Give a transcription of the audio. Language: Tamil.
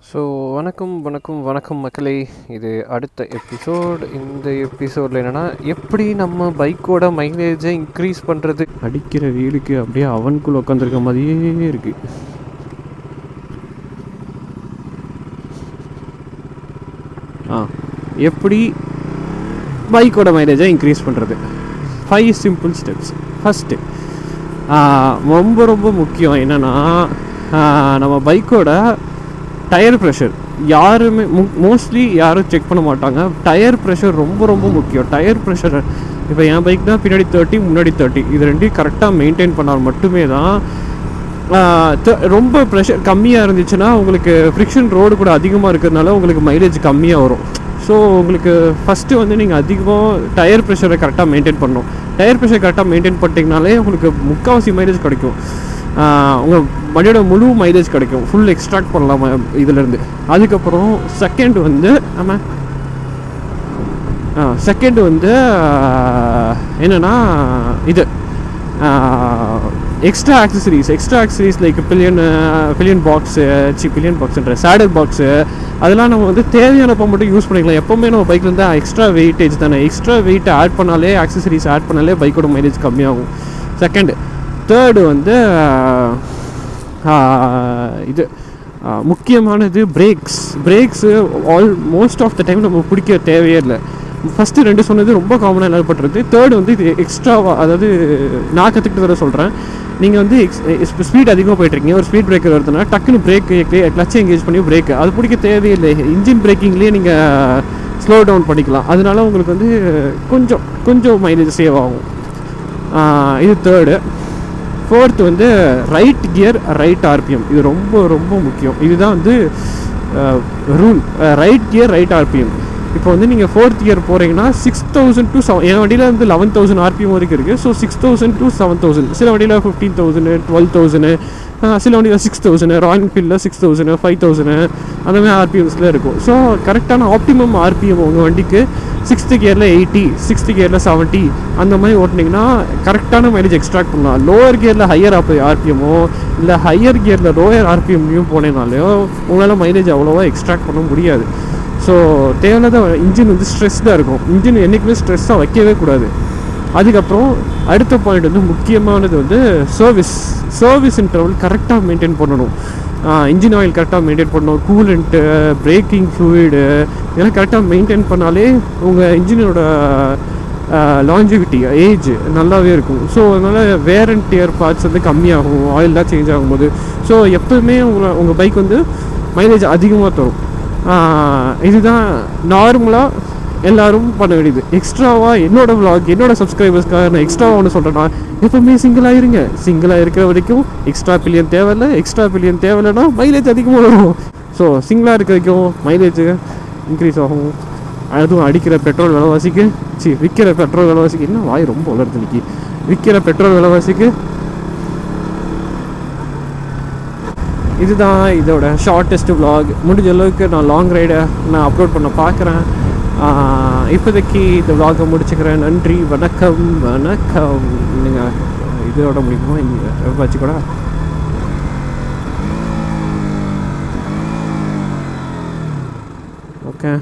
ஸோ வணக்கம் மக்களே. இது அடுத்த எபிசோட். இந்த எபிசோடில் என்னென்னா, எப்படி நம்ம பைக்கோட மைலேஜை இன்க்ரீஸ் பண்ணுறது. அடிக்கிற வீலுக்கு அப்படியே அவனுக்குள்ளே உட்காந்துருக்க மாதிரியே இருக்குது. எப்படி பைக்கோட மைலேஜை இன்க்ரீஸ் பண்ணுறது. 5 சிம்பிள் ஸ்டெப்ஸ். ஃபஸ்ட்டு ரொம்ப முக்கியம் என்னென்னா, நம்ம பைக்கோட டயர் ப்ரெஷர் யாருமே மோஸ்ட்லி யாரும் செக் பண்ண மாட்டாங்க. டயர் ப்ரெஷர் ரொம்ப முக்கியம். டயர் ப்ரெஷர் இப்போ என் பைக் தான் பின்னாடி 30 முன்னாடி 30, இது ரெண்டையும் கரெக்டாக மெயின்டைன் பண்ணால் மட்டுமே தான். ரொம்ப ப்ரெஷர் கம்மியாக இருந்துச்சுன்னா உங்களுக்கு ஃப்ரிக்ஷன் ரோடு கூட அதிகமாக இருக்கிறதுனால உங்களுக்கு மைலேஜ் கம்மியாக வரும். ஸோ உங்களுக்கு ஃபஸ்ட்டு வந்து நீங்கள் அதிகமாக டயர் ப்ரெஷரை கரெக்டாக மெயின்டைன் பண்ணணும். டயர் ப்ரெஷர் கரெக்டாக மெயின்டைன் பண்ணிட்டீங்கனாலே உங்களுக்கு முக்கால்வாசி மைலேஜ் கிடைக்கும். உங்கள் வண்டியோட முழு மைலேஜ் கிடைக்கும். ஃபுல் எக்ஸ்ட்ராக்ட் பண்ணலாம் இதிலேருந்து. அதுக்கப்புறம் செகண்ட் வந்து என்னென்னா, இது எக்ஸ்ட்ரா ஆக்சசரிஸ் லைக் பில்லியன் பாக்ஸுன்ற சேடல் பாக்ஸு, அதெல்லாம் நம்ம வந்து தேவையானப்போ மட்டும் யூஸ் பண்ணிக்கலாம். எப்போவுமே நம்ம பைக்கில் இருந்து எக்ஸ்ட்ரா வெயிட்டேஜ் தானே, எக்ஸ்ட்ரா வெயிட் ஆட் பண்ணாலே, ஆக்சசரிஸ் ஆட் பண்ணாலே பைக்கோட மைலேஜ் கம்மியாகும். செகண்டு. தேர்டு வந்து இது முக்கியமானது brakes most of the time நம்ம பிடிக்க தேவையே இல்லை. ஃபஸ்ட்டு 2 சொன்னது ரொம்ப காமனாக எல்லாப்படுறது. தேர்டு வந்து இது எக்ஸ்ட்ராவாக, அதாவது நான் கற்றுக்கிட்டு வர சொல்கிறேன். நீங்கள் வந்து ஸ்பீட் அதிகமாக போய்ட்டுருக்கீங்க, ஒரு ஸ்பீட் பிரேக்கர் வருதுன்னா டக்குன்னு பிரேக்கு கிளச்சை எங்கேஜ் பண்ணி பிரேக்கு அது பிடிக்க தேவையில்லை. இன்ஜின் பிரேக்கிங்லேயே நீங்கள் ஸ்லோ டவுன் பண்ணிக்கலாம். அதனால உங்களுக்கு வந்து கொஞ்சம் மைலேஜ் சேவ் ஆகும். இது தேர்டு. ஃபோர்த்து வந்து ரைட் கியர் ரைட் ஆர்பிஎம். இது ரொம்ப முக்கியம். இதுதான் வந்து rule. Right gear right RPM. இப்போ வந்து நீங்கள் 4th கியர் போகிறீங்கன்னா 6000 to 7, என் வண்டியில் வந்து 11,000 ஆர்பிஎம் வரைக்கும் இருக்குது. ஸோ 6000 to 7000, சில வண்டியில் 15,000 12,000, சில வண்டியில் 6,000, ராயல் என்ஃபீல்டில் 6,000 5,000 அந்த மாதிரி ஆர்பிஎம்ஸில் இருக்கும். ஸோ கரெக்டான ஆப்டிமம் ஆர்பிஎம் உங்கள் வண்டிக்கு 6th கியரில் 80, 6th கியரில் 70 அந்த மாதிரி ஓட்டினீங்கன்னா கரெக்டான மைலேஜ் எக்ஸ்ட்ராக்ட் பண்ணலாம். லோவர் கியரில் ஹையர் ஆர்பிஎம்மோ இல்லை ஹையர் கியரில் லோயர் ஆர்பிஎம்லையும் போனேனாலையோ உங்களால் மைலேஜ் அவ்வளோவா எக்ஸ்ட்ராக்ட் பண்ண முடியாது. ஸோ தேவையில்லாத இன்ஜின் வந்து ஸ்ட்ரெஸ்டாக இருக்கும். இன்ஜின் என்றைக்குமே ஸ்ட்ரெஸ்ஸாக வைக்கவே கூடாது. அதுக்கப்புறம் அடுத்த பாயிண்ட் வந்து முக்கியமானது வந்து சர்வீஸ் இன்டர்வல் கரெக்டாக மெயின்டைன் பண்ணணும். இன்ஜின் ஆயில் கரெக்டாக மெயின்டைன் பண்ணணும். கூலண்ட்டு, பிரேக்கிங் ஃப்ளூயிடு இதெல்லாம் கரெக்டாக மெயின்டைன் பண்ணாலே உங்கள் இன்ஜினோட லாஞ்சிவிட்டி ஏஜ் நல்லாவே இருக்கும். ஸோ அதனால் வேர் அண்ட் டியர் பார்ட்ஸ் வந்து கம்மியாகும் ஆயிலெலாம் சேஞ்ச் ஆகும்போது. ஸோ எப்போவுமே உங்கள் பைக் வந்து மைலேஜ் அதிகமாக தரும். இதுதான் நார்மலாக எல்லோரும் பண்ண வேண்டியது. எக்ஸ்ட்ராவாக என்னோடய சப்ஸ்கிரைபர்ஸ்க்காக நான் எக்ஸ்ட்ராவாக ஒன்று சொல்கிறேன்னா, எப்போவுமே சிங்கிளாக இருக்கிற வரைக்கும் எக்ஸ்ட்ரா பில்லியன் தேவையில்லைன்னா மைலேஜ் அதிகமாக வரும். ஸோ சிங்கிளாக இருக்க வரைக்கும் மைலேஜ் இன்க்ரீஸ் ஆகும். அதுவும் அடிக்கிற பெட்ரோல் விலைவாசிக்கு விற்கிற பெட்ரோல் விலைவாசிக்கு என்ன வாய் ரொம்ப வளருது இன்னைக்கு. விற்கிற பெட்ரோல் விலைவாசிக்கு இதுதான் இதோட ஷார்ட்டஸ்ட் விலாக். முடிஞ்ச அளவுக்கு நான் லாங் ரைடை நான் அப்லோட் பண்ண பார்க்குறேன். இப்போதைக்கு இந்த விலாகை முடிச்சுக்கிறேன். நன்றி, வணக்கம். நீங்கள் இதோட முடியுமா இங்கே வச்சு கூட ஓகே.